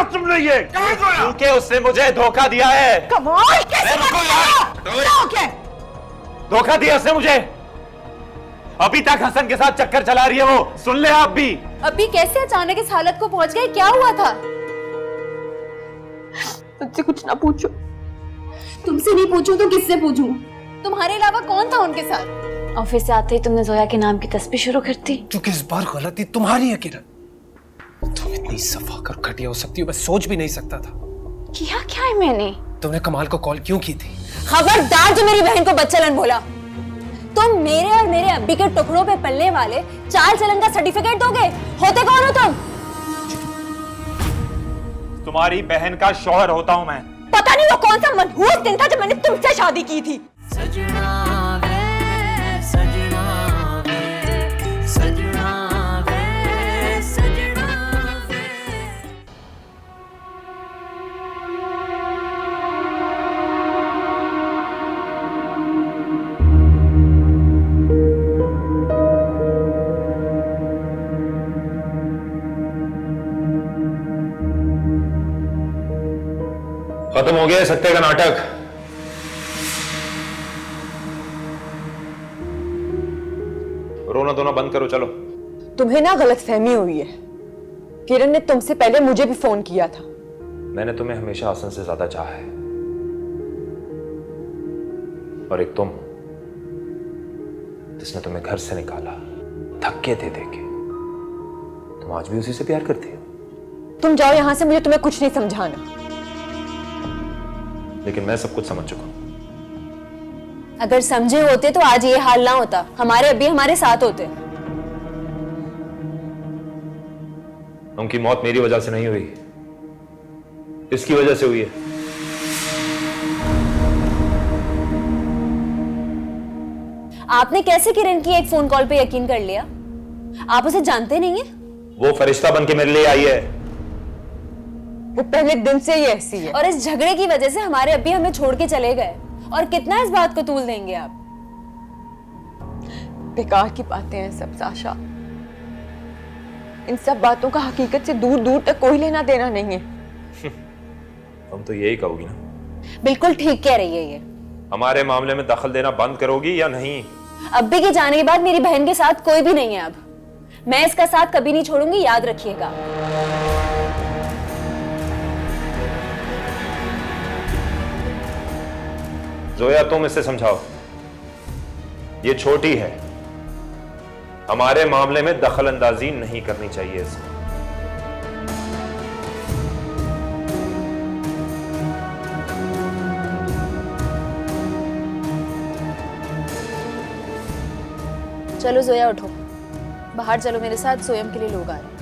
किया तुमने ये? क्योंकि उसने मुझे धोखा दिया है। कमाल कैसे धोखा दिया उसने मुझे। अभी तक हसन के साथ चक्कर चला रही है वो, सुन ले आप भी। अभी कैसे अचानक इस हालत को पहुंच गए, क्या हुआ था? मुझसे कुछ ना पूछो। तुमसे नहीं पूछूं तो किससे पूछूं? तुम्हारे अलावा कौन था उनके साथ? ऑफिस से आते ही तुमने जोया के नाम की तस्वीर शुरू कर दी। क्योंकि इस बार गलती तुम्हारी है किरण। तुम इतनी सफाकर घटिया हो सकती हो मैं सोच भी नहीं सकता था। किया क्या है मैंने? तुमने कमाल को कॉल क्यों की थी? खबरदार जो मेरी बहन को बच्चलन बोला। तुम मेरे और मेरे अब्बी के टुकड़ों पे पलने वाले चाल चलन का सर्टिफिकेट दोगे? होते कौन हो तुम? तुम्हारी बहन का शौहर होता हूं मैं। पता नहीं वो कौन सा मनहूस दिन था जब मैंने तुमसे शादी की थी। खत्म हो गया सत्य का नाटक। रोना धोना बंद करो, चलो। तुम्हें ना गलतफहमी हुई है। किरण ने तुमसे पहले मुझे भी फोन किया था। मैंने तुम्हें हमेशा हसन से ज्यादा चाहा है, और एक तुम जिसने तुम्हें घर से निकाला धक्के दे दे के, तुम आज भी उसी से प्यार करती हो। तुम जाओ यहां से, मुझे तुम्हें कुछ नहीं समझाना। लेकिन मैं सब कुछ समझ चुका हूं। अगर समझे होते तो आज ये हाल ना होता, हमारे अभी हमारे साथ होते। उनकी मौत मेरी वजह से नहीं हुई, इसकी वजह से हुई है। आपने कैसे किरण की एक फोन कॉल पे यकीन कर लिया? आप उसे जानते नहीं हैं? वो फरिश्ता बन के मेरे लिए आई है। वो पहले दिन से ही ऐसी है। और इस झगड़े की वजह से हमारे अब्बी हमें छोड़ के चले गए। और कितना इस बात को तूल देंगे आप? बेकार की बातें हैं सब साशा। इन सब बातों का हकीकत से दूर दूर तक कोई लेना देना नहीं है। तुम तो यही कहोगी ना? बिल्कुल ठीक कह रही है ये। हमारे मामले में दखल देना बंद करोगी या नहीं? अब्बी के जाने के बाद मेरी बहन के साथ कोई भी नहीं है अब। मैं इसका साथ कभी नहीं छोड़ूंगी, याद रखिएगा। जोया तुम इसे समझाओ, ये छोटी है, हमारे मामले में दखल अंदाजी नहीं करनी चाहिए इसको। चलो जोया उठो, बाहर चलो मेरे साथ, सोयम के लिए लोग आ रहे हैं।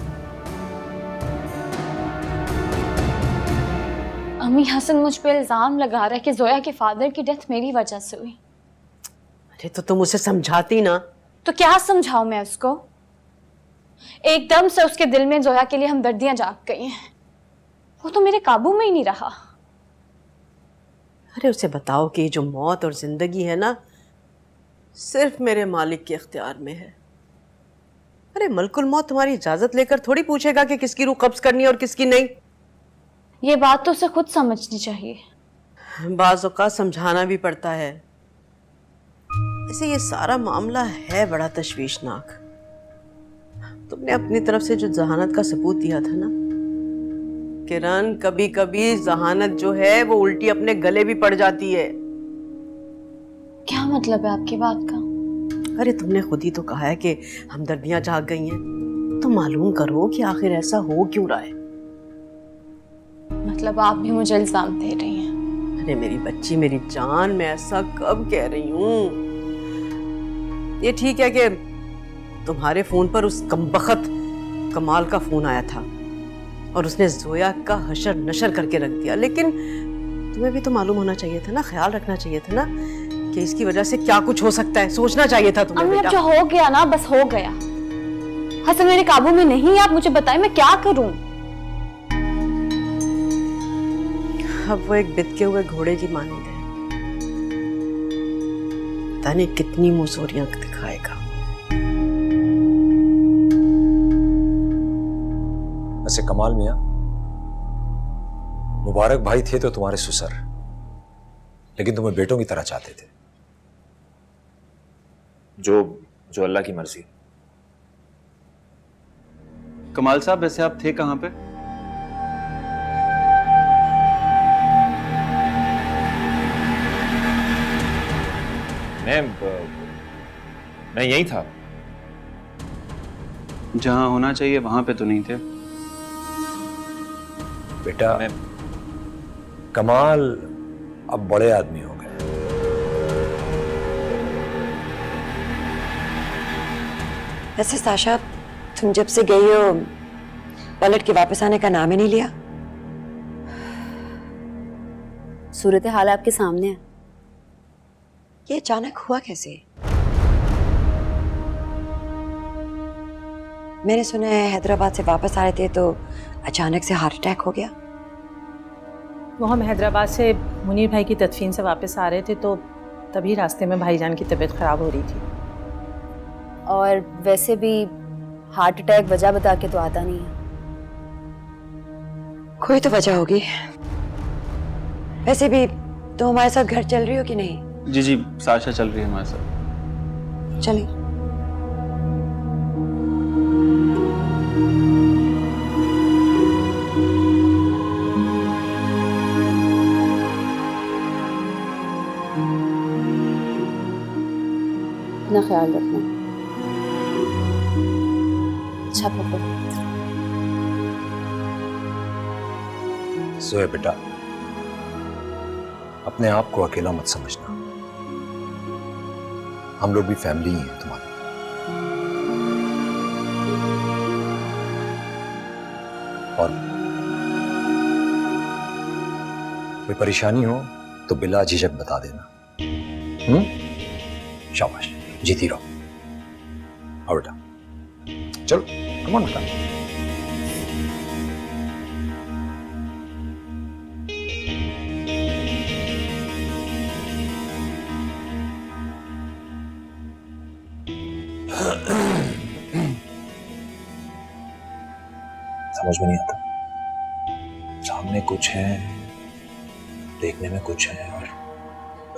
अम्मी, हसन मुझ पे इल्जाम लगा रहा है कि जोया के फादर की डेथ मेरी वजह से हुई। अरे तो तुम उसे समझाती ना। तो क्या समझाऊं मैं उसको? एकदम से उसके दिल में जोया के लिए हमदर्दियां जाग गई हैं। वो तो मेरे काबू में ही नहीं रहा। अरे उसे बताओ कि जो मौत और जिंदगी है ना, सिर्फ मेरे मालिक के इख्तियार में है। अरे मलकुल मौत तुम्हारी इजाजत लेकर थोड़ी पूछेगा कि किसकी रूह कब्ज करनी है और किसकी नहीं। ये बात तो उसे खुद समझनी चाहिए। बाज़ औक़ात समझाना भी पड़ता है। ऐसे ये सारा मामला है बड़ा तशवीशनाक। तुमने अपनी तरफ से जो जहानत का सबूत दिया था ना किरण, कभी कभी जहानत जो है वो उल्टी अपने गले भी पड़ जाती है। क्या मतलब है आपकी बात का? अरे तुमने खुद ही तो कहा है कि हमदर्दियां जाग गई हैं, तो मालूम करो कि आखिर ऐसा हो क्यों रहा है। मतलब आप भी मुझे इल्जाम दे रही हैं? अरे मेरी बच्ची, मेरी जान, मैं ऐसा कब कह रही हूँ। ये ठीक है कि तुम्हारे फोन पर उस कमबख्त कमाल का फोन आया था और उसने जोया का हशर नशर करके रख दिया, लेकिन तुम्हें भी तो मालूम होना चाहिए था ना, ख्याल रखना चाहिए था ना कि इसकी वजह से क्या कुछ हो सकता है। सोचना चाहिए था तुम्हें। अम्मी, अब जो हो गया ना बस हो गया। हसन मेरे काबू में नहीं है, आप मुझे बताएं मैं क्या करूं? अब वो एक बितके हुए घोड़े की मानंद है, पता नहीं कितनी मुंहजोरियां दिखाएगा। वैसे कमाल मियां, मुबारक भाई थे तो तुम्हारे सुसर, लेकिन तुम्हें बेटों की तरह चाहते थे। जो अल्लाह की मर्जी। कमाल साहब, वैसे आप थे कहां पे? मैं यहीं था। जहां होना चाहिए वहां पे तो नहीं थे। बेटा, कमाल अब बड़े आदमी हो गए। वैसे साशा, तुम जब से गई हो पलट के वापस आने का नाम ही नहीं लिया। सूरत हाल आपके सामने है। ये अचानक हुआ कैसे? मैंने सुना है हैदराबाद से वापस आ रहे थे तो अचानक से हार्ट अटैक हो गया। वो हम हैदराबाद से मुनीर भाई की तदफीन से वापस आ रहे थे तो तभी रास्ते में भाईजान की तबीयत खराब हो रही थी। और वैसे भी हार्ट अटैक वजह बता के तो आता नहीं है। कोई तो वजह होगी। वैसे भी तो हमारे साथ घर चल रही हो कि नहीं? जी जी, साशा चल रही है हमारे साथ। चलिए। अपना ख्याल रखना। अच्छा पापा। सोए बेटा, अपने आप को अकेला मत समझना। हम लोग भी फैमिली ही हैं तुम्हारी। और कोई परेशानी हो तो बिला झिझक बता देना। शाबाश, जीती रहो। आओ बेटा, चलो कम ऑन बेटा। समझ में नहीं आता, सामने कुछ है, देखने में कुछ है और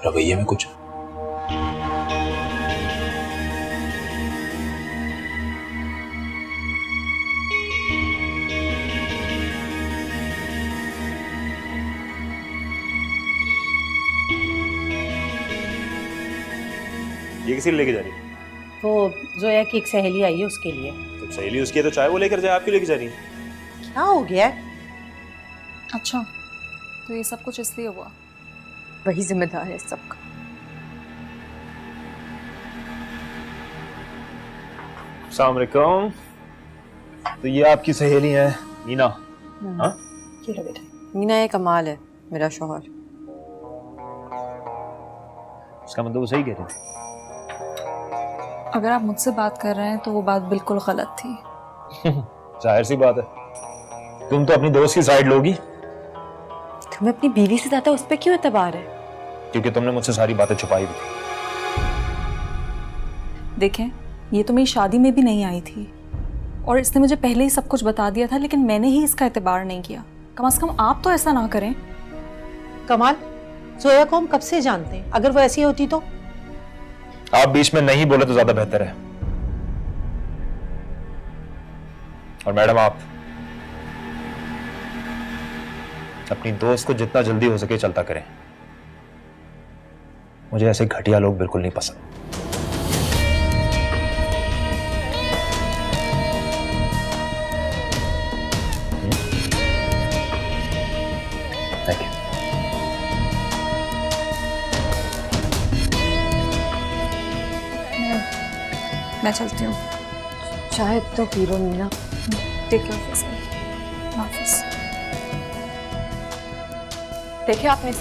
रवैये में कुछ है। ये किसी लेके जा रही है? वो जोया की एक सहेली आई है उसके लिए। तो सहेली उसकी है तो चाहे वो लेकर जाए, आप क्यों लेके जा रही है? क्या हो गया है? अच्छा, तो ये सब कुछ इसलिए हुआ? वही जिम्मेदार है सबका। अस्सलाम वालेकुम। तो ये आपकी सहेली है मीना? हाँ, ये लो बेटा। मीना ये कमाल है, मेरा शौहर। उसका मतलब वो सही कह रहे थे। अगर आप मुझसे बात कर रहे हैं तो वो बात बिल्कुल गलत थी। जाहिर सी बात है, तुम तो अपनी दोस्त की साइड लोगी। तुम्हें अपनी बीवी से ज्यादा उस पर क्यों एतबार है? क्योंकि तुमने मुझसे सारी बातें छुपाई हुई थी। देखें, ये तो मेरी शादी में भी नहीं आई थी और इसने मुझे पहले ही सब कुछ बता दिया था, लेकिन मैंने ही इसका एतबार नहीं किया। कम से कम आप तो ऐसा ना करें। कमाल, जोया को हम कब से जानते हैं, अगर वो ऐसी होती तो? आप बीच में नहीं बोले तो ज्यादा बेहतर है। और मैडम, आप अपनी दोस्त को जितना जल्दी हो सके चलता करें। मुझे ऐसे घटिया लोग बिल्कुल नहीं पसंद। Thank you. मैं चलती हूँ। शायद तो पी लो Meena. Take care of yourself. हाफिज़। देखिए आपने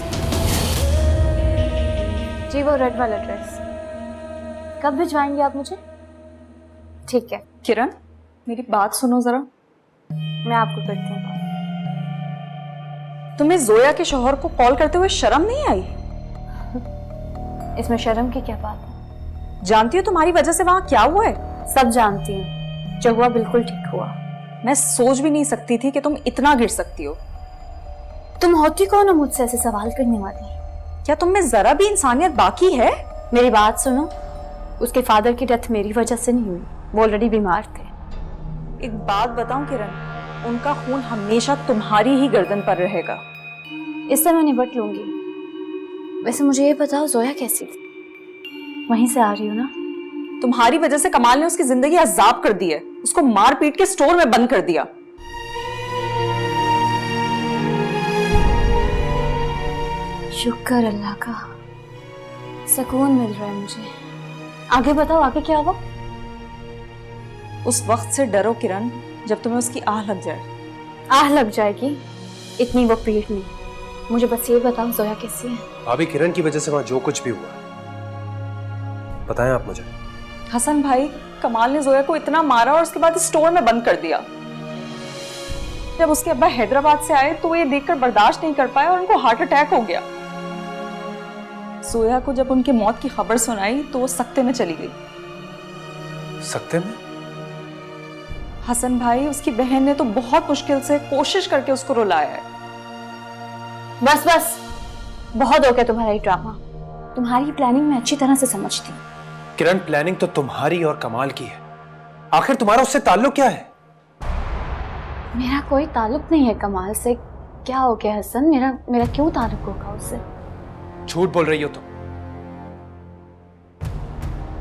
जी वो रेड वाला ड्रेस कब भिजवाएंगे आप मुझे? ठीक है किरण, मेरी बात सुनो जरा। मैं आपको करती हूँ बात। तुम्हें जोया के शौहर को कॉल करते हुए शर्म नहीं आई? इसमें शर्म की क्या बात है? जानती हो तुम्हारी वजह से वहां क्या हुआ है? सब जानती हूँ, जो हुआ बिल्कुल ठीक हुआ। मैं सोच भी नहीं सकती थी कि तुम इतना गिर सकती हो। तुम होती कौन हो मुझसे ऐसे सवाल करने वाली? क्या तुम में जरा भी इंसानियत बाकी है? मेरी बात सुनो, उसके फादर की डेथ मेरी वजह से नहीं हुई, वो ऑलरेडी बीमार थे। एक बात बताऊं किरण, उनका खून हमेशा तुम्हारी ही गर्दन पर रहेगा। इससे मैं निपट लूंगी। वैसे मुझे ये बताओ, जोया कैसी थी? वहीं से आ रही हो ना? तुम्हारी वजह से कमाल ने उसकी जिंदगी अजाब कर दी है, उसको मार पीट के स्टोर में बंद कर दिया। शुक्र अल्लाह का, सुकून मिल रहा है मुझे। आगे बताओ, आगे क्या हुआ? उस वक्त से डरो किरण जब तुम्हें उसकी आह लग जाए। आह लग जाएगी, इतनी वो पीठ नहीं। मुझे बस ये बताओ, जोया कैसी है? भाभी किरण की वजह से वहां जो कुछ भी हुआ, बताएं आप मुझे। हसन भाई, कमाल ने जोया को इतना मारा और उसके बाद स्टोर में बंद कर दिया। जब उसके अब्बा हैदराबाद से आए तो वो ये देखकर बर्दाश्त नहीं कर पाए और उनको हार्ट अटैक हो गया। जोया को जब उनकी मौत की खबर सुनाई तो वो सख्ते में चली गई। सकते में? हसन भाई, उसकी बहन ने तो बहुत मुश्किल से कोशिश करके उसको रुलाया है। बस बस, बहुत हो गया तुम्हारा ये ड्रामा। तुम्हारी प्लानिंग मैं अच्छी तरह से समझती हूँ। किरण, प्लानिंग तो तुम्हारी और कमाल की है, आखिर तुम्हारा उससे ताल्लुक क्या है? मेरा कोई ताल्लुक नहीं है कमाल से। क्या हो गया हसन? मेरा क्यों ताल्लुक होगा उससे? झूठ बोल रही हो तुम।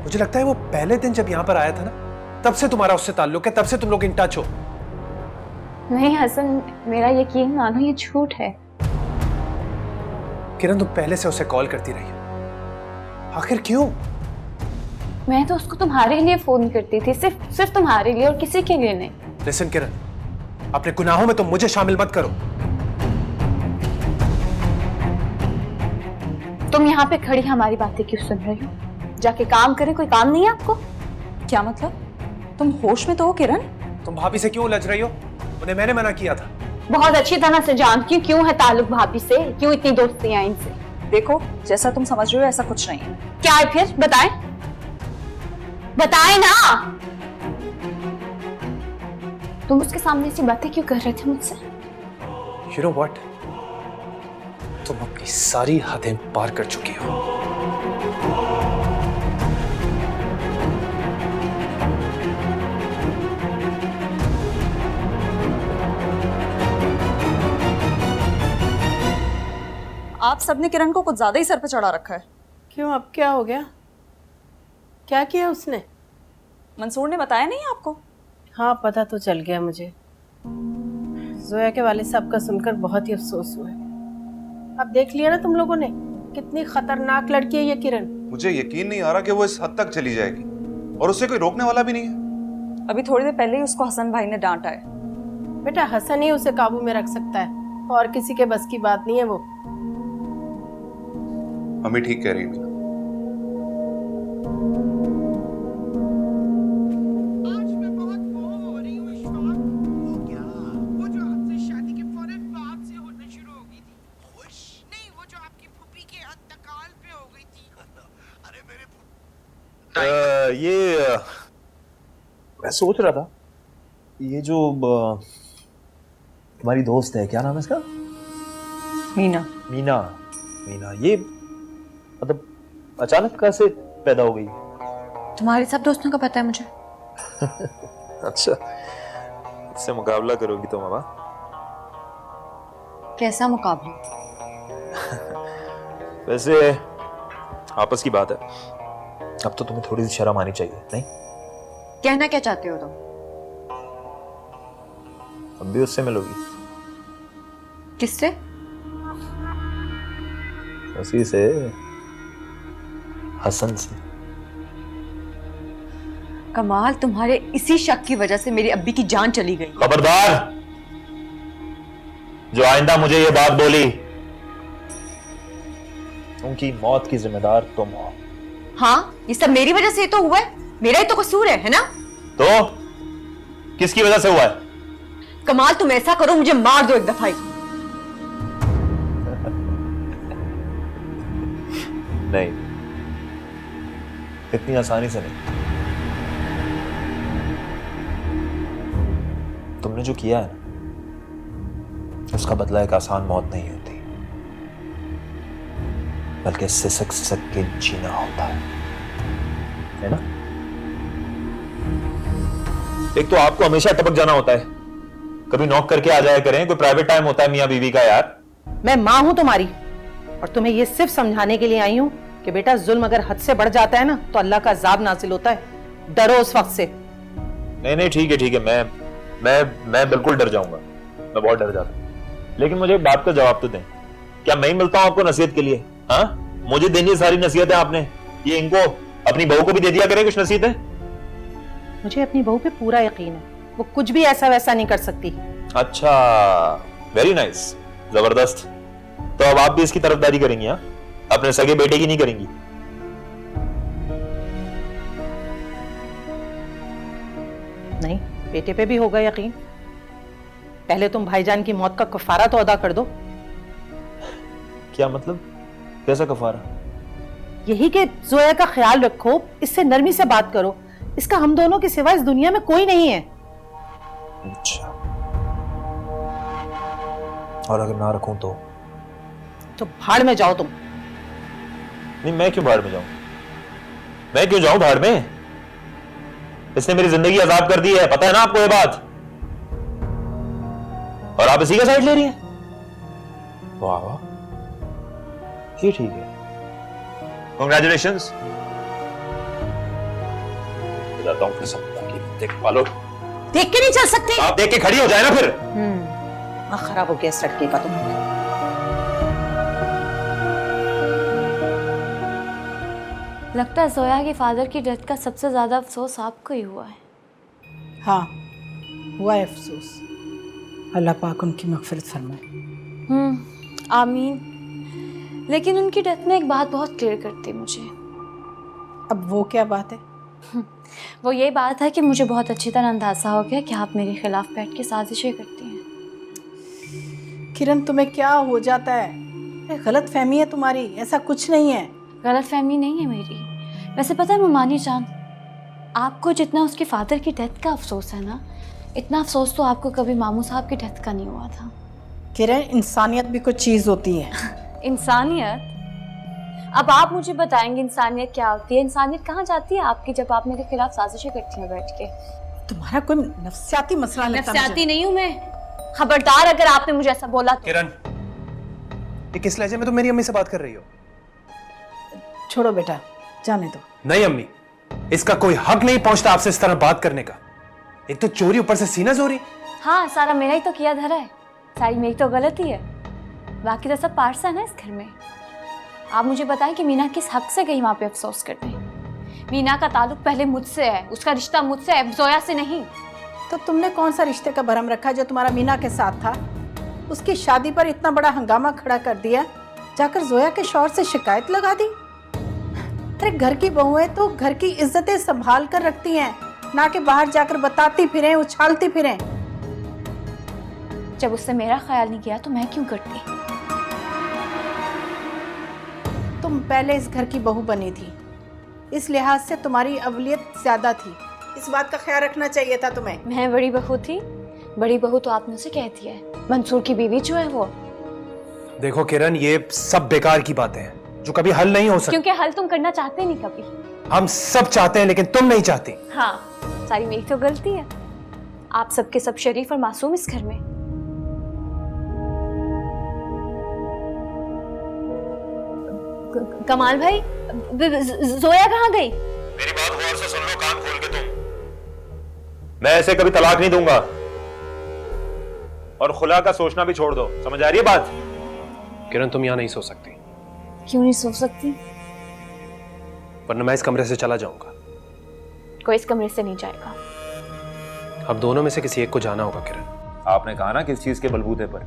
मुझे लगता है वो पहले दिन जब यहां पर आया था ना, तब से तुम्हारा उससे ताल्लुक है, तब से तुम लोग इन टच हो। नहीं हसन, मेरा यकीन मानो ये झूठ है। किरण, तुम पहले से उसे कॉल करती रही, आखिर क्यों? मैं तो उसको तुम्हारे लिए फोन करती थी, सिर्फ तुम्हारे लिए और किसी के लिए नहीं। लिसन किरण, अपने गुनाहों में तुम मुझे शामिल मत करो। तुम यहाँ पे खड़ी हमारी बातें क्यों सुन रही हो? जाके काम करें, कोई काम नहीं है आपको? क्या मतलब? तुम होश में तो हो किरण? तुम भाभी से क्यों उलझ रही हो? उन्हें मैंने मना किया था। बहुत अच्छी तरह से जानती हूँ क्यों है ताल्लुक भाभी से, क्यों इतनी दोस्तियां इनसे। देखो, जैसा तुम समझ रहे हो ऐसा कुछ नहीं है। क्या है फिर? बताएं, बताएं ना। तुम उसके सामने ऐसी बातें क्यों कर रहे थे मुझसे? You know what? तुम अपनी सारी हदें पार कर चुकी हो। आप सबने किरण को कुछ ज्यादा ही सर पे चढ़ा रखा है। क्यों, अब क्या हो गया? क्या किया उसने? मंसूर ने बताया नहीं आपको? हाँ, पता तो चल गया मुझे। जोया के वाले साहब का सुनकर बहुत ही अफसोस हुआ है। अब देख लिया ना तुम लोगों ने, कितनी खतरनाक लड़की है ये किरण। मुझे यकीन नहीं आ रहा कि वो इस हद तक चली जाएगी, और उसे कोई रोकने वाला भी नहीं है। अभी थोड़ी देर पहले ही उसको हसन भाई ने डांटा है। बेटा, हसन ही उसे काबू में रख सकता है, और किसी के बस की बात नहीं है वो। मम्मी ठीक कह रही है। मैं सोच रहा था, ये जो तुम्हारी दोस्त है, क्या नाम है इसका? मीना। मीना। मीना, ये मतलब अचानक कैसे पैदा हो गई? तुम्हारे सब दोस्तों का पता है मुझे। अच्छा, इससे मुकाबला करोगी तुम अब? कैसा मुकाबला? वैसे आपस की बात है, अब तो तुम्हें थोड़ी सी शर्म आनी चाहिए, नहीं? कहना क्या चाहते हो तुम? अब भी उससे मिलोगी? किससे? उसी से, हसन से। कमाल, तुम्हारे इसी शक की वजह से मेरी अब्बी की जान चली गई। खबरदार, जो आइंदा मुझे ये बात बोली, उनकी मौत की जिम्मेदार तुम हो। हाँ, ये सब मेरी वजह से तो हुआ है, मेरा ही तो कसूर है ना? तो किसकी वजह से हुआ है? कमाल, तुम ऐसा करो, मुझे मार दो एक दफा ही। नहीं, इतनी आसानी से नहीं। तुमने जो किया है ना, उसका बदला एक आसान मौत नहीं होती, बल्कि सिसक सिसक के जीना होता है ना? एक तो आपको हमेशा टपक जाना होता है, कभी नॉक करके आ जाया करें, कोई प्राइवेट टाइम होता है मियां बीवी का यार। मैं माँ हूं तुम्हारी, और तुम्हें ये सिर्फ समझाने के लिए आई हूं कि बेटा जुल्म अगर हद से बढ़ जाता है ना तो अल्लाह का अजाब नाजिल होता है। डरो उस वक्त से। नहीं नहीं ठीक है, मैं बिल्कुल डर जाऊंगा, मैं बहुत डर जाता हूं। लेकिन मुझे एक बात का जवाब तो दें, क्या मैं ही मिलता हूं आपको नसीहत के लिए? हाँ, मुझे देनी है सारी नसीहतें आपने, ये इनको अपनी बहू को भी दे दिया करें कुछ नसीहतें। मुझे अपनी बहू पे पूरा यकीन है, वो कुछ भी ऐसा वैसा नहीं कर सकती। अच्छा, वेरी नाइस, जबरदस्त। तो अब आप भी इसकी तरफदारी करेंगी? हाँ, अपने सगे बेटे की नहीं करेंगी? नहीं, बेटे पे भी होगा यकीन। पहले तुम भाईजान की मौत का कफारा तो अदा कर दो। क्या मतलब? कैसा कफारा? यही कि जोया का ख्याल रखो, इससे नरमी से बात करो, इसका हम दोनों के सिवा इस दुनिया में कोई नहीं है। अच्छा, और अगर ना रखूं तो भाड़ में जाओ तुम। नहीं, मैं क्यों भाड़ में जाऊं? मैं क्यों जाऊं भाड़ में? इसने मेरी जिंदगी आजाद कर दी है, पता है ना आपको ये बात? और आप इसी का साइड ले रही हैं? वाह वाह, ये ठीक है, कांग्रेचुलेशंस। जाता हूं फिर सब देख पालो। देख के नहीं चल सकते? आप देख के खड़ी हो जाए ना फिर। खराब हो गया इस लड़के का तुम। लगता है जोया के फादर की डेथ का सबसे ज्यादा अफसोस आपको ही हुआ है। हाँ, हुआ है अफसोस। अल्लाह पाक उनकी मगफिरत फरमाए। आमीन। लेकिन उनकी डेथ में एक बात बहुत क्लियर करती है मुझे। अब वो क्या बात है? वो ये बात है कि मुझे बहुत अच्छी तरह अंदाजा हो गया कि आप मेरे खिलाफ बैठ के साजिशें करती हैं। किरण, तुम्हें क्या हो जाता है? गलत फहमी है तुम्हारी, ऐसा कुछ नहीं है। गलत फहमी नहीं है मेरी। वैसे पता है मुमानी जान, आपको जितना उसके फादर की डेथ का अफसोस है ना, इतना अफसोस तो आपको कभी मामू साहब की डेथ का नहीं हुआ था। किरण, इंसानियत भी कुछ चीज़ होती है। इंसानियत? अब आप मुझे बताएंगे इंसानियत क्या होती है? इंसानियत कहाँ जाती है आपकी जब आप मेरे खिलाफ साजिशें करती हैं बैठ के? तुम्हारा कोई नफ्सियाती मसला लगता है? नफ्सियाती नहीं हूँ मैं। खबरदार अगर आपने मुझे ऐसा बोला तो। किरण, ये किस लहजे में तुम मेरी अम्मी से बात कर रही हो? छोड़ो बेटा, जाने दो। नहीं अम्मी, इसका कोई हक नहीं पहुंचता आपसे इस तरह बात करने का। एक तो चोरी, ऊपर से सीना चोरी। हाँ, सारा मेरा ही तो किया धरा है, सारी मेरी तो गलती है, बाकी तो सब पार्ट्स है ना इस घर में। आप मुझे बताएं कि मीना किस हक से गई वहां पे अफसोस करने? मीना का ताल्लुक पहले मुझसे है, उसका रिश्ता मुझसे है, जोया से नहीं। तो तुमने कौन सा रिश्ते का भरम रखा जो तुम्हारा मीना के साथ था? उसकी शादी पर इतना बड़ा हंगामा खड़ा कर दिया, जाकर जोया के शौहर से शिकायत लगा दी। अरे घर की बहुएं तो घर की इज्जतें संभाल कर रखती हैं, ना कि बाहर जाकर बताती फिरें, उछालती फिरें। जब उससे मेरा ख्याल नहीं किया तो मैं क्यों करती? तुम पहले इस घर की बहू बनी थी, इस लिहाज से तुम्हारी अवलियत ज्यादा थी, इस बात का ख्याल रखना चाहिए था तुम्हें। मैं बड़ी बहू थी? बड़ी बहू तो आपने उसे कह दिया है, मंसूर की बीवी जो है वो। देखो किरण, ये सब बेकार की बातें हैं जो कभी हल नहीं हो सकती। क्योंकि हल तुम करना चाहते नहीं कभी। हम सब चाहते हैं लेकिन तुम नहीं चाहती। हाँ, सारी मेरी तो गलती है। आप सबके सब शरीफ और मासूम इस घर में। कमाल भाई, जोया कहाँ गई? मेरी बात गौर से सुन लो, कान खोल के तुम। मैं ऐसे कभी तलाक नहीं दूंगा, और खुला का सोचना भी छोड़ दो, समझ आ रही है बात? किरण, तुम यहाँ नहीं सो सकती। क्यों नहीं सो सकती? वरना मैं इस कमरे से चला जाऊंगा। कोई इस कमरे से नहीं जाएगा। अब दोनों में से किसी एक को जाना होगा। किरण, आपने कहा ना किस चीज के बलबूते पर,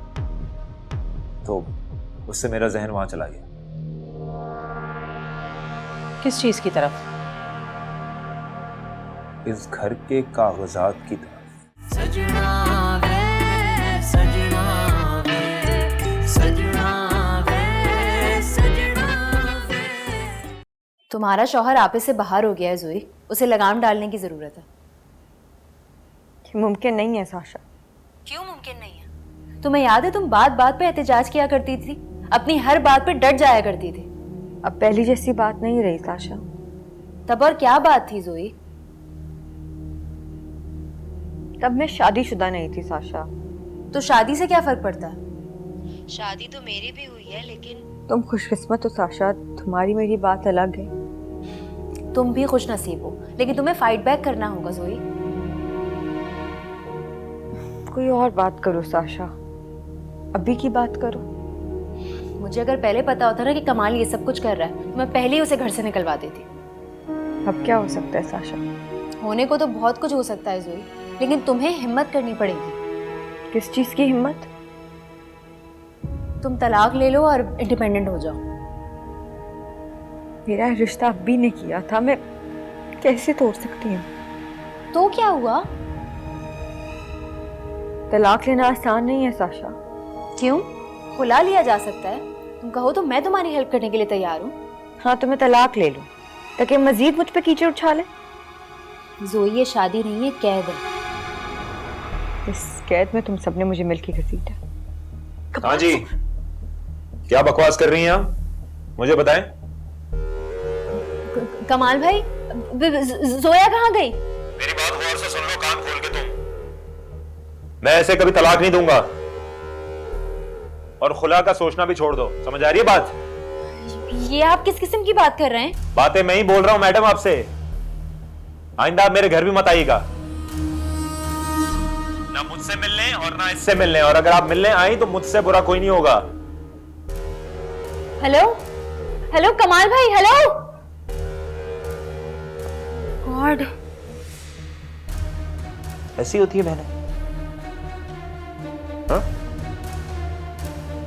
तो उससे मेरा जहन वहां चला गया। किस चीज की तरफ? इस घर के कागजात की तरफ। तुम्हारा शौहर आपे से बाहर हो गया है जुई, उसे लगाम डालने की जरूरत है। मुमकिन नहीं है साशा। क्यों मुमकिन नहीं है? तुम्हें याद है तुम बात बात पे एहतजाज किया करती थी, अपनी हर बात पे डट जाया करती थी। अब पहली जैसी बात नहीं रही साशा। तब और क्या बात थी जोई? तब मैं शादीशुदा नहीं थी साशा। तो शादी से क्या फर्क पड़ता है? शादी तो मेरी भी हुई है, लेकिन तुम खुशकिस्मत हो साशा, तुम्हारी मेरी बात अलग है। तुम भी खुश नसीब हो, लेकिन तुम्हें फाइट बैक करना होगा जोई। कोई और बात करो साशा, अभी की बात करो। मुझे अगर पहले पता होता ना कि कमाल ये सब कुछ कर रहा है, तो मैं पहले ही उसे घर से निकलवा देती। अब क्या हो सकता है साशा? होने को तो बहुत कुछ हो सकता है जोई, लेकिन तुम्हें हिम्मत करनी पड़ेगी। किस चीज की हिम्मत? तुम तलाक ले लो और इंडिपेंडेंट हो जाओ। मेरा रिश्ता अभी ने किया था, मैं कैसे तोड़ सकती हूँ? तो क्या हुआ? तलाक लेना आसान नहीं है साशा। क्यों? खुला लिया जा सकता है। तुम कहो तो मैं तुम्हारी हेल्प करने के लिए तैयार हूँ। हाँ तो मैं तलाक ले लूँ ताकि मजीद मुझ पे कीचड़ उछाले। जोई ये शादी नहीं है, कैद है। इस कैद में तुम सबने मुझे मिलके घसीटा। हाँ जी, क्या बकवास कर रही हैं आप? मुझे बताएं। कमाल भाई, जोया कहाँ गई? मेरी बात गौर से सुन लो, कान खोल के तुम। मैं ऐसे कभी तलाक नहीं दूंगा, और खुला का सोचना भी छोड़ दो। समझ आ रही है बात? ये आप किस किस्म की बात कर रहे हैं? बातें मैं ही बोल रहा हूं मैडम आपसे। आइंदा आप मेरे घर भी मत आइएगा, ना मुझसे मिलने और ना इससे मिलने। और अगर आप मिलने आई तो मुझसे बुरा कोई नहीं होगा। हेलो हेलो कमाल भाई, हेलो। गॉड, ऐसी होती है बहनें। हाँ?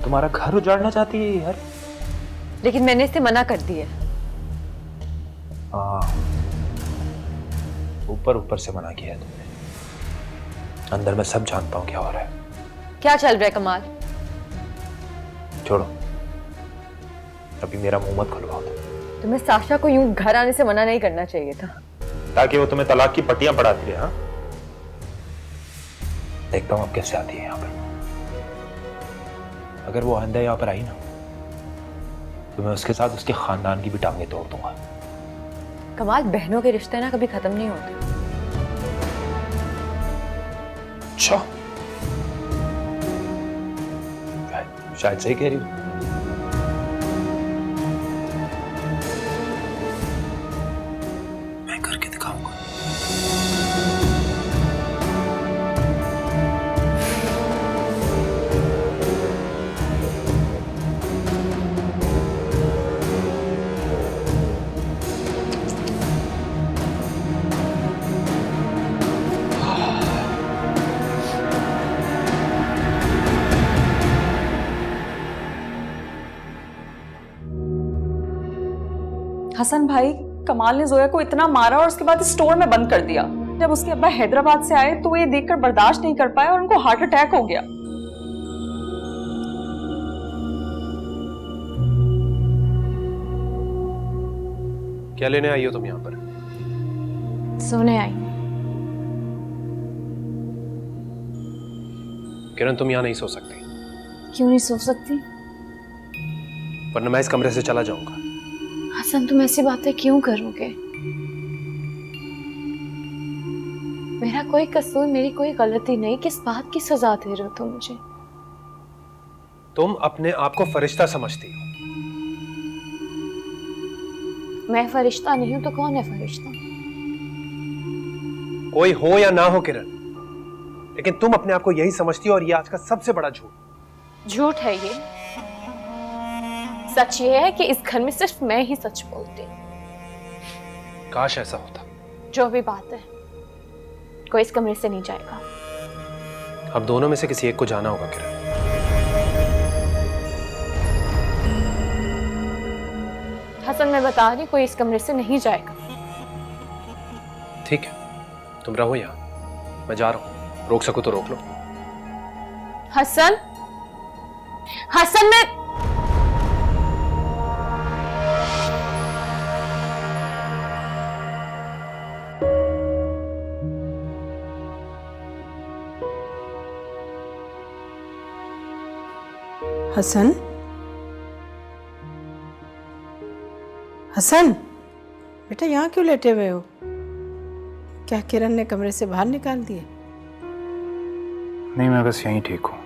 तुम्हारा घर उजाड़ना चाहती है यार। लेकिन मैंने इसे मना कर दिया। ऊपर ऊपर से मना किया है तुमने, अंदर मैं सब जानता हूं क्या हो रहा है। क्या चल रहा है कमाल? छोड़ो, अभी मेरा मुंह मत खुलवाओ तुम्हें साशा को यूं घर आने से मना नहीं करना चाहिए था, ताकि वो तुम्हें तलाक की पट्टियां पढ़ाती रहे। हाँ, देखता हूं अब कैसे आती है यहां पर। अगर वो आइंदा यहां पर आई ना, तो मैं उसके साथ उसके खानदान की भी टांगें तोड़ दूंगा। कमाल, बहनों के रिश्ते ना कभी खत्म नहीं होते। अच्छा, शायद सही कह रही हूं। मैं करके दिखाऊंगा। हसन भाई, कमाल ने जोया को इतना मारा और उसके बाद स्टोर में बंद कर दिया। जब उसके अब्बा हैदराबाद से आए तो वो ये देखकर बर्दाश्त नहीं कर पाए और उनको हार्ट अटैक हो गया। क्या लेने आई हो तुम यहाँ पर? सोने आई। किरण, तुम यहाँ नहीं सो सकती, क्यों नहीं सो सकती? वरना मैं इस कमरे से चला जाऊंगा। हसन, तुम ऐसी बातें क्यों करोगे? मेरा कोई कसूर, मेरी कोई गलती नहीं। किस बात की सजा दे रहे हो तुम मुझे? तुम अपने आप को फरिश्ता समझती हो। मैं फरिश्ता नहीं हूं तो कौन है फरिश्ता? कोई हो या ना हो किरण, लेकिन तुम अपने आप को यही समझती हो, और ये आज का सबसे बड़ा झूठ। झूठ है ये। सच ये है कि इस घर में सिर्फ मैं ही सच बोलती हूँ। काश ऐसा होता। जो भी बात है, कोई इस कमरे से नहीं जाएगा। अब दोनों में से किसी एक को जाना होगा किरण। हसन, मैं बता रही, कोई इस कमरे से नहीं जाएगा। ठीक है, तुम रहो यहाँ, मैं जा रहा हूँ। रोक सको तो रोक लो। हसन, हसन, मैं हसन, हसन, बेटा यहाँ क्यों लेटे हुए हो? क्या किरण ने कमरे से बाहर निकाल दिए? नहीं, मैं बस यहीं ठीक हूँ।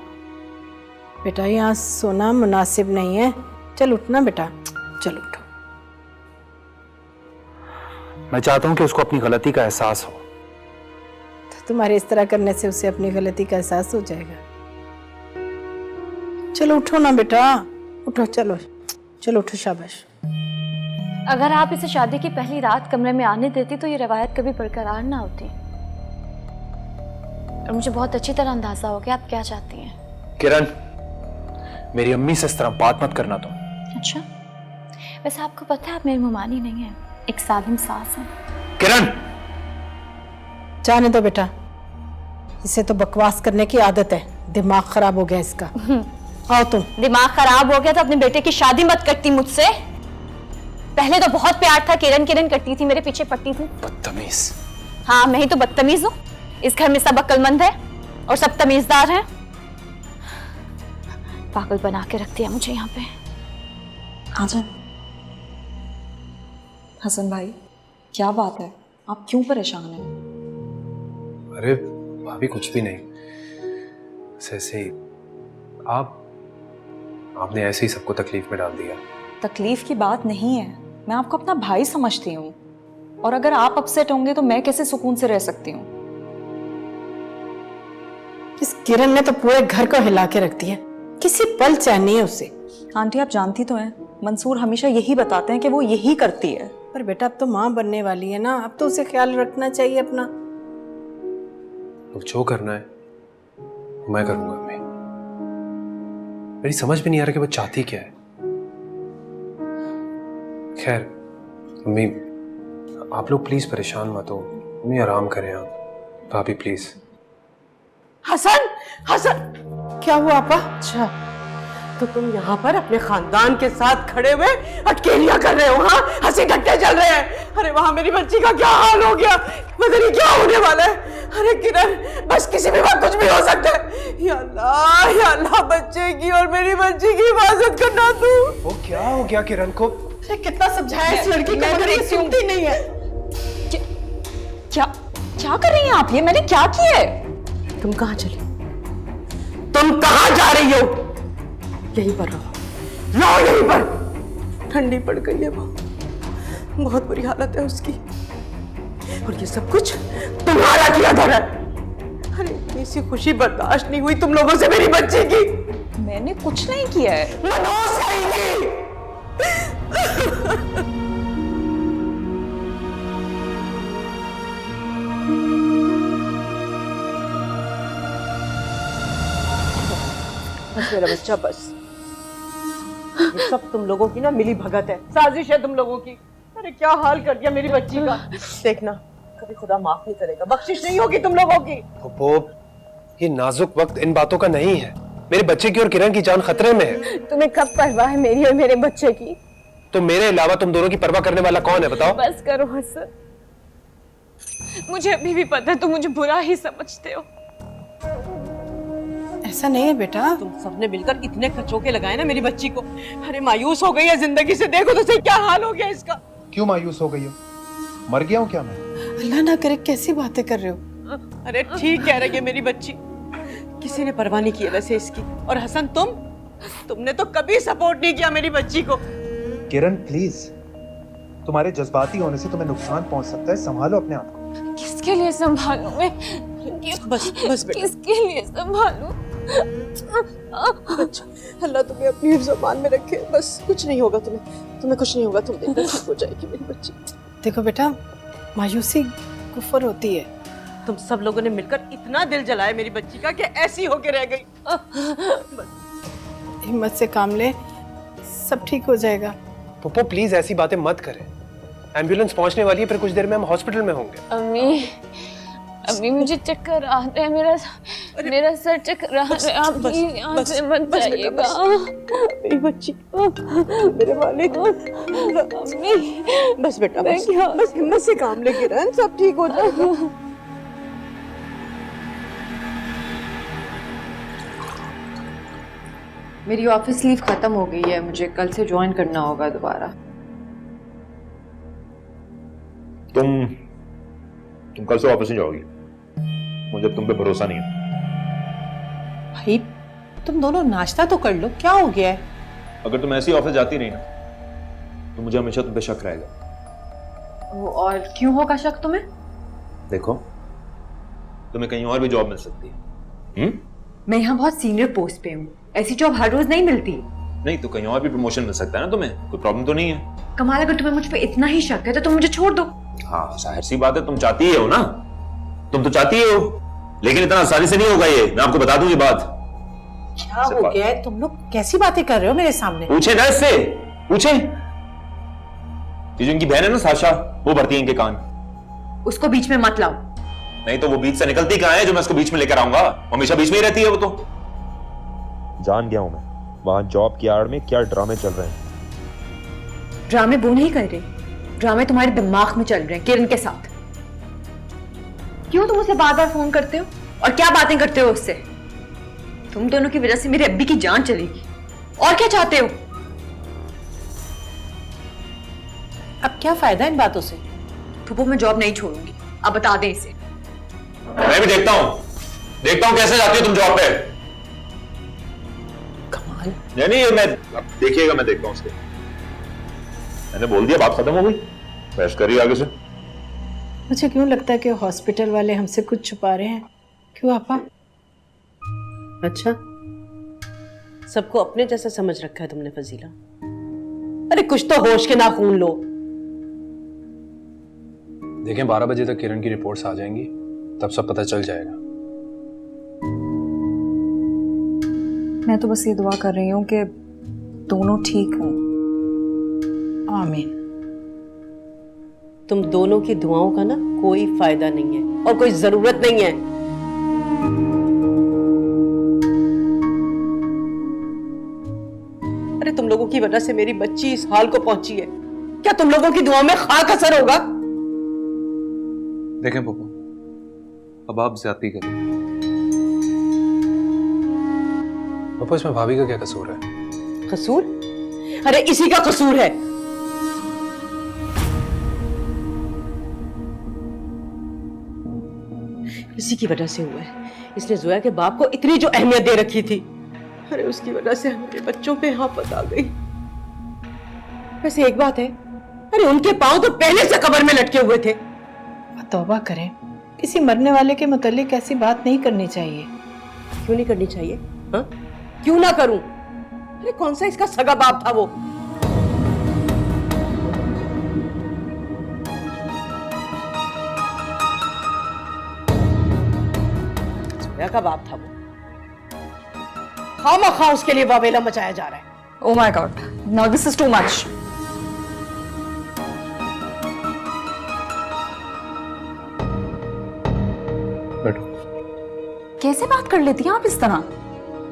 बेटा यहाँ सोना मुनासिब नहीं है। चल उठना बेटा, चल उठो। मैं चाहता हूँ कि उसको अपनी गलती का एहसास हो। तो तुम्हारे इस तरह करने से उसे अपनी गलती का एहसास हो जाएगा। चलो उठो ना बेटा, उठो, चलो चलो उठो, शाबाश। अगर आप इसे शादी की पहली रात कमरे में आने देती तो ये रवायत कभी बरकरार ना होती। और मुझे बहुत अच्छी तरह अंदाजा हो गया आप क्या चाहती हैं। किरण, मेरी अम्मी से इस तरह बात मत करना तुम। अच्छा, वैसे आपको पता है आप मेरी मुमानी नहीं है, एक सालिम सास है। किरण, जाने दो बेटा, इसे तो बकवास करने की आदत है, दिमाग खराब हो गया इसका। आओ तुम। दिमाग खराब हो गया तो अपने बेटे की शादी मत करती मुझसे। पहले तो बहुत प्यार था, किरण किरण करती थी, मेरे पीछे पड़ती थी। बदतमीज। हाँ, मैं ही तो बदतमीज हूँ। इस घर में सब अक्लमंद है और सब तमीजदार हैं। पागल बना के रख दिया मुझे यहाँ पे। आजा। हसन भाई, क्या बात है, आप क्यों परेशान हैं? अरे भाभी, कुछ भी नहीं, बस ऐसे ही। आपने ऐसे ही सबको तकलीफ में डाल दिया। तकलीफ की बात नहीं है, मैं आपको अपना भाई समझती हूँ, और अगर आप अपसेट होंगे तो मैं कैसे सुकून से रह सकती हूँ? इस किरण ने तो पूरे घर को हिला के रख दिया, किसी पल चैन नहीं है उसे। आंटी आप जानती तो हैं, मंसूर हमेशा यही बताते हैं कि वो यही करती है। पर बेटा अब तो माँ बनने वाली है ना, अब तो उसे ख्याल रखना चाहिए अपना। अब जो करना है मैं करूंगा। अम्मी, मेरी समझ में नहीं आ रहा कि वो चाहती क्या है। खैर अम्मी, आप लोग प्लीज परेशान मत हो। अम्मी आराम करें आप। भाभी प्लीज। हसन, हसन, क्या हुआ आपा? अच्छा, तो तुम यहाँ पर अपने खानदान के साथ खड़े हुए अटकेलियां कर रहे हो? हाँ, हंसी ठट्टे चल रहे हैं। अरे वहां मेरी बच्ची का क्या हाल हो गया, पता नहीं क्या होने वाला है। अरे किरण, बस किसी भी वक्त कुछ भी हो सकता है। या अल्लाह, बच्चे की और मेरी बच्ची की हिफाजत करना तू। वो क्या हो गया किरण को? कितना समझाया इस लड़की को, मगर ये सुनती नहीं है। क्या क्या कर रही हैं आप? ये मैंने क्या किया है? तुम कहाँ चली? तुम कहाँ जा रही हो? यहीं पर रहो, रहो यहीं पर। ठंडी पड़ गई है वो, बहुत बुरी हालत है उसकी, और ये सब कुछ तुम्हारा किया धरा है। अरे इतनी सी खुशी बर्दाश्त नहीं हुई तुम लोगों से मेरी बच्ची की? मैंने कुछ नहीं किया है। मनोज कहेंगी। बस मेरा बच्चा, बस। ये सब तुम लोगों की ना मिली भगत है, साजिश है तुम लोगों की। अरे क्या हाल कर दिया मेरी बच्ची का। देखना, कभी खुदा माफ नहीं करेगा, बख्शिश नहीं होगी तुम लोगों की। वो ये नाजुक वक्त इन बातों का नहीं है। मेरे बच्चे की और किरण की जान खतरे में है। तुम्हें कब परवाह है मेरी और मेरे बच्चे की? तो मेरे अलावा तुम दोनों की परवाह करने वाला कौन है बताओ? बस करो हसन, मुझे अभी भी पता है तुम मुझे बुरा ही समझते हो। ऐसा नहीं है बेटा, तुम सबने मिलकर इतने खर्चोके लगाए ना मेरी बच्ची को। अरे मायूस हो गई है जिंदगी से, देखो तो सही क्या हाल हो गया इसका। क्यों मायूस हो गई हो? मर गया हूं क्या मैं? अल्लाह ना करे, कैसी बातें कर रहे हो? अरे ठीक कह रही है मेरी बच्ची, किसी ने परवाह नहीं की है वैसे इसकी। और हसन, तुमने तो कभी सपोर्ट नहीं किया मेरी बच्ची को। किरण प्लीज, तुम्हारे जज्बाती होने से तुम्हें नुकसान पहुंच सकता है, संभालो अपने आप को। किसके लिए संभालूं मैं? बस बेटा, किसके लिए संभालूं? अल्लाह तुम्हें अपनी ज़बान में रखे, बस कुछ नहीं होगा तुम्हें कुछ नहीं होगा, तुम देखो ठीक हो जाएगी मेरी बच्ची। देखो बेटा, मायूसी कुफर होती है। तुम सब लोगों ने मिलकर इतना दिल जलाया मेरी बच्ची का कि ऐसी होके रह गई। हिम्मत से काम ले, सब ठीक हो जाएगा। पप्पो प्लीज ऐसी बातें मत करें। एम्बुलेंस पहुंचने वाली है, फिर कुछ देर में हम हॉस्पिटल में होंगे। अम्मी मुझे चक्कर आ रहा है, मेरा सर चकरा रहा है। आप प्लीज यहाँ से मत जाइएगा। मेरी बच्ची, मेरे वालिद, अम्मी बस बेटा, बस हिम्मत से काम लेके रहना, सब ठीक हो जाएगा। मेरी ऑफिस लीव खत्म हो गई है, मुझे कल से ज्वाइन करना होगा दोबारा। तुम कल से ऑफिस नहीं जाओगी, मुझे तुम पे भरोसा नहीं है। भाई तुम दोनों नाश्ता तो कर लो, क्या हो गया है? अगर तुम ऐसी ऑफिस जाती रही ना तो मुझे हमेशा तुम पे शक रहेगा। और क्यों होगा शक तुम्हें? देखो, तुम्हें कहीं और भी जॉब मिल सकती है। मैं यहाँ बहुत सीनियर पोस्ट पे हूँ, ऐसी जॉब हर रोज नहीं मिलती। नहीं तो कहीं और भी प्रमोशन मिल सकता है ना तुम्हें, कोई प्रॉब्लम तो नहीं है। कमाल, अगर तुम्हें मुझ पे इतना ही शक है तो तुम मुझे छोड़ दो। हाँ जाहिर सी बात है, तुम चाहती ही हो ना, तुम तो चाहती ही हो, लेकिन इतना आसानी से नहीं होगा ये, मैं आपको बता दूं ये बात। क्या हो गया है? तुम लोग कैसी बातें कर रहे हो मेरे सामने? पूछे ना इससे, पूछे। ये जो इनकी बहन है ना साशा, वो भरती है इनके कान। उसको बीच में मत लाओ। नहीं तो वो बीच से निकलती कहाँ है जो मैं उसको बीच में लेकर आऊंगा? हमेशा बीच में ही रहती है वो तो। जान गया हूं मैं वहां जॉब की आड़ में क्या ड्रामे चल रहे हैं। ड्रामे वो नहीं कर रहे, ड्रामे तुम्हारे दिमाग में चल रहे हैं किरण के साथ। क्यों तुम उसे बार बार फोन करते हो और क्या बातें करते हो उससे? तुम दोनों की वजह से मेरे अब्बी की जान चलेगी। और क्या चाहते हो? अब क्या फायदा इन बातों से? फूफू, मैं जॉब नहीं छोड़ूंगी, अब बता दें इसे। मैं भी देखता हूं कैसे जाती हो तुम जॉब पे। कमाल। नहीं मैं देखिएगा, मैं देखता हूं उसके। मैंने बोल दिया, बात खत्म हो गई, बहस करिए आगे से। मुझे क्यों लगता है कि हॉस्पिटल वाले हमसे कुछ छुपा रहे हैं। क्यों आपा? अच्छा, सबको अपने जैसा समझ रखा है तुमने फजीला। अरे कुछ तो होश के नाखून लो। देखें 12 बजे तक किरण की रिपोर्ट्स आ जाएंगी, तब सब पता चल जाएगा। मैं तो बस ये दुआ कर रही हूँ कि दोनों ठीक हों। आमीन। तुम दोनों की दुआओं का ना कोई फायदा नहीं है और कोई जरूरत नहीं है। अरे तुम लोगों की वजह से मेरी बच्ची इस हाल को पहुंची है, क्या तुम लोगों की दुआओं में खाक असर होगा? देखें पप्पू, अब आप ज्यादती करें। पापा इसमें भाभी का क्या कसूर है? कसूर? अरे इसी का कसूर है। इसी की वजह से हुआ है। इसने जोया के बाप को इतनी जो अहमियत दे रखी थी, अरे उसकी वजह से हमारे बच्चों पे आफत आ गई। वैसे एक बात है, अरे उनके पांव तो पहले से कब्र में लटके हुए थे। तौबा करें, किसी मरने वाले के मुतालिक ऐसी बात नहीं करनी चाहिए। क्यों नहीं करनी चाहिए? हाँ, क्यों ना करूं? अरे कौन सा इसका सगा बाप था वो? जोया का बाप था वो। खामखा उसके लिए वावेला मचाया जा रहा है। Oh my God, now this is too much. बैठो। कैसे बात कर लेती हैं आप इस तरह?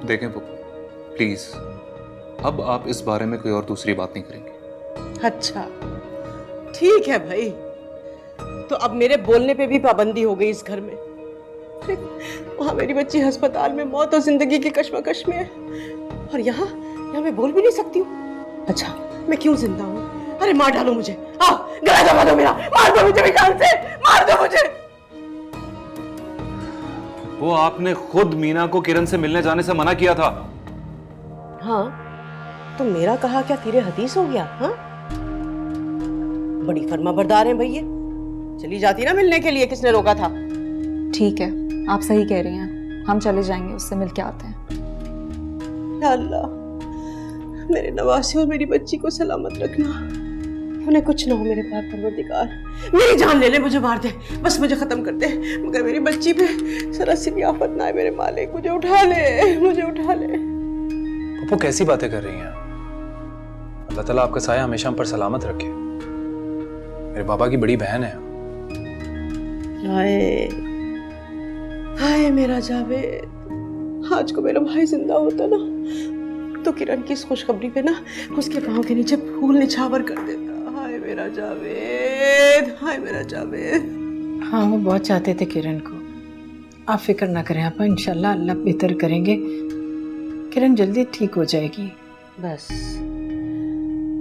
देखें पप्पू, प्लीज अब आप इस बारे में कोई और दूसरी बात नहीं करेंगे। अच्छा ठीक है भाई, तो अब मेरे बोलने पे भी पाबंदी हो गई इस घर में। वहां मेरी बच्ची अस्पताल में मौत और जिंदगी की कश्मकश में है, और यहाँ मैं बोल भी नहीं सकती हूँ। अच्छा मैं क्यों जिंदा हूँ? अरे मार डालो मुझे, आओ गला दबा दो मेरा, मार दो मुझे जान से, मार दो मुझे। वो आपने खुद मीना को किरण से मिलने जाने से मना किया था। हाँ तो मेरा कहा क्या तेरे हदीस हो गया? हाँ बड़ी फर्माबरदार हैं भैया, चली जाती ना मिलने के लिए, किसने रोका था? ठीक है, आप सही कह रही हैं, हम चले जाएंगे, उससे मिल के आते हैं। या अल्लाह मेरे नवासे और मेरी बच्ची को सलामत रखना, उन्हें कुछ ना हो मेरे पास परवरदिगार। मेरी जान ले ले, मुझे मार दे, बस मुझे खत्म कर दे, मगर मेरी बच्ची पे जरा सी भी आफत ना आए मेरे मालिक, मुझे उठा ले, मुझे उठा ले। पप्पू कैसी बातें कर रही हैं? अल्लाह ताला आपका साया हमेशा हम पर सलामत रखे। मेरे बाबा की बड़ी बहन है। हाय हाय मेरा जावेद, आज को मेरा भाई जिंदा होता ना तो किरण की इस खुशखबरी पे ना उसके पाँव के नीचे फूल निछावर कर देता। हाय मेरा जावेद, हाय मेरा जावेद। हाँ वो बहुत चाहते थे किरण को। आप फिक्र ना करें आपा, इंशाल्लाह अल्लाह बेहतर करेंगे। किरण जल्दी ठीक हो जाएगी। बस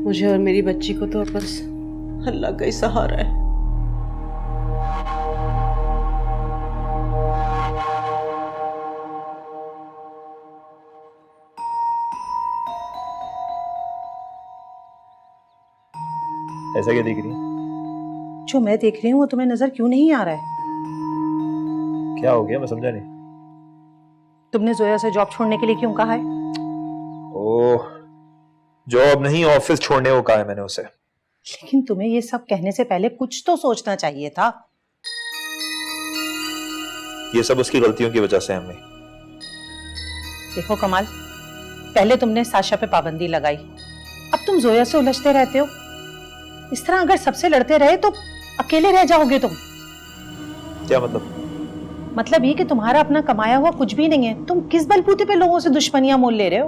मुझे और मेरी बच्ची को तो बस अल्लाह का ही सहारा है। ऐसा क्या देख रही है? जो मैं देख रही हूँ वो तुम्हें नजर क्यों नहीं आ रहा है? क्या हो गया, मैं समझा नहीं। तुमने जोया से जॉब छोड़ने के लिए क्यों कहा है? ओह, जॉब नहीं ऑफिस छोड़ने को कहा है मैंने उसे। लेकिन तुम्हें ये सब कहने से पहले कुछ तो सोचना चाहिए था। ये सब उसकी गलतियों की वजह से है अम्मी। देखो कमाल, पहले तुमने साशा पे पाबंदी लगाई, अब तुम जोया से उलझते रहते हो। इस तरह अगर सबसे लड़ते रहे तो अकेले रह जाओगे तुम। क्या मतलब? मतलब ये कि तुम्हारा अपना कमाया हुआ कुछ भी नहीं है, तुम किस बलबूते पे लोगों से दुश्मनियां मोल ले रहे हो?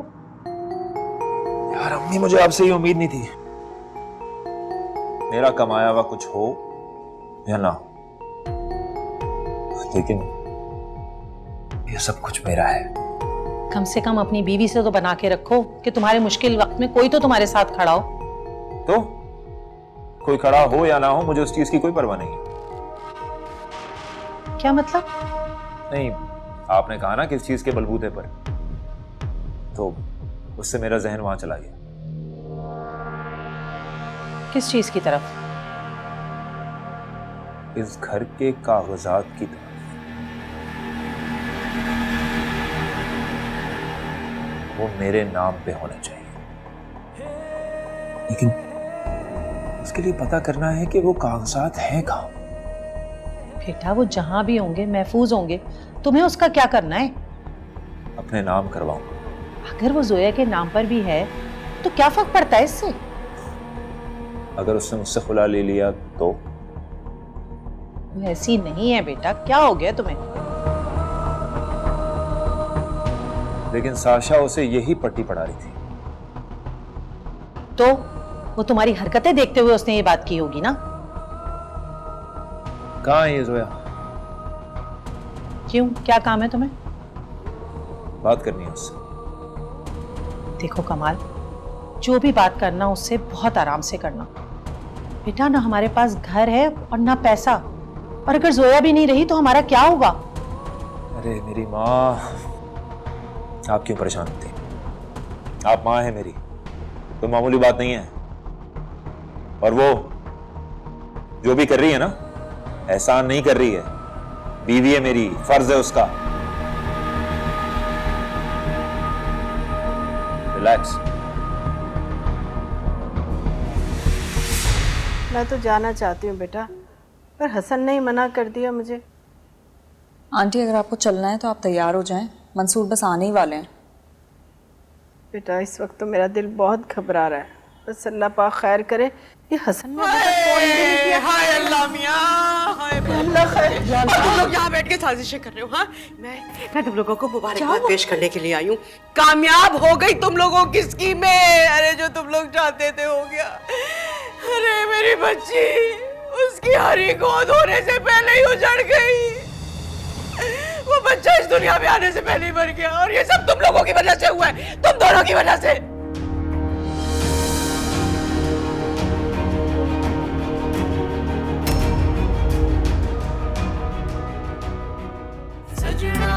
यार अम्मी, मुझे आपसे ये उम्मीद नहीं थी। मेरा कमाया हुआ कुछ हो या ना हो, लेकिन ये सब कुछ मेरा है। कम से कम अपनी बीवी से तो बना के रखो कि तुम्हारे मुश्किल वक्त में कोई तो तुम्हारे साथ खड़ा हो। तो कोई खड़ा हो या ना हो, मुझे उस चीज की कोई परवाह नहीं है। क्या मतलब? नहीं, आपने कहा ना किस चीज के बलबूते पर, तो उससे मेरा जहन वहां चला गया। किस चीज की तरफ? इस घर के कागजात की तरफ। वो मेरे नाम पे होने चाहिए, लेकिन उसके लिए पता करना है कि वो कागजात हैं कहां। बेटा वो जहां भी होंगे महफूज होंगे, तुम्हें उसका क्या करना है? अपने नाम करवाऊंगा। अगर वो जोया के नाम पर भी है तो क्या फर्क पड़ता है इससे? अगर उसने मुझसे खुला ले लिया तो? ऐसी नहीं है बेटा, क्या हो गया तुम्हें? लेकिन साशा उसे यही पट्टी पढ़ा रही थी। तो वो तुम्हारी हरकतें देखते हुए उसने ये बात की होगी ना? कहाँ है ये जोया? क्यों, क्या काम है तुम्हें? बात करनी है उससे। देखो कमाल, जो भी बात करना उससे बहुत आराम से करना। बेटा ना हमारे पास घर है और ना पैसा, और अगर जोया भी नहीं रही तो हमारा क्या होगा? अरे मेरी माँ, आप क्यों परेशान होती? आप माँ है मेरी, तो मामूली बात नहीं है। और वो जो भी कर रही है ना, एहसान नहीं कर रही है। बीवी है मेरी, फर्ज है उसका। रिलैक्स। मैं तो जाना चाहती हूँ बेटा, पर हसन ने ही मना कर दिया मुझे। आंटी अगर आपको चलना है तो आप तैयार हो जाएं, मंसूर बस आने ही वाले हैं। बेटा इस वक्त तो मेरा दिल बहुत घबरा रहा है, बस अल्लाह पाक खैर करे। ये हसन ने अभी तक फोन भी नहीं किया। हाय अल्लाह मियां, हाय अल्लाह खैर। और तुम लोग यहाँ बैठ के साजिशें कर रहे हो? हाँ, मैं तुम लोगों को मुबारकबाद पेश करने के लिए आई हूँ। कामयाब हो गई तुम लोगों की स्कीमें। अरे जो तुम लोग चाहते थे हो गया। अरे मेरी बच्ची, उसकी हरी गोद होने से पहले ही उजड़ गई। वो बच्चा इस दुनिया में आने से पहले ही मर गया, और ये सब तुम लोगों की वजह से हुआ है, तुम दोनों की वजह से। सजना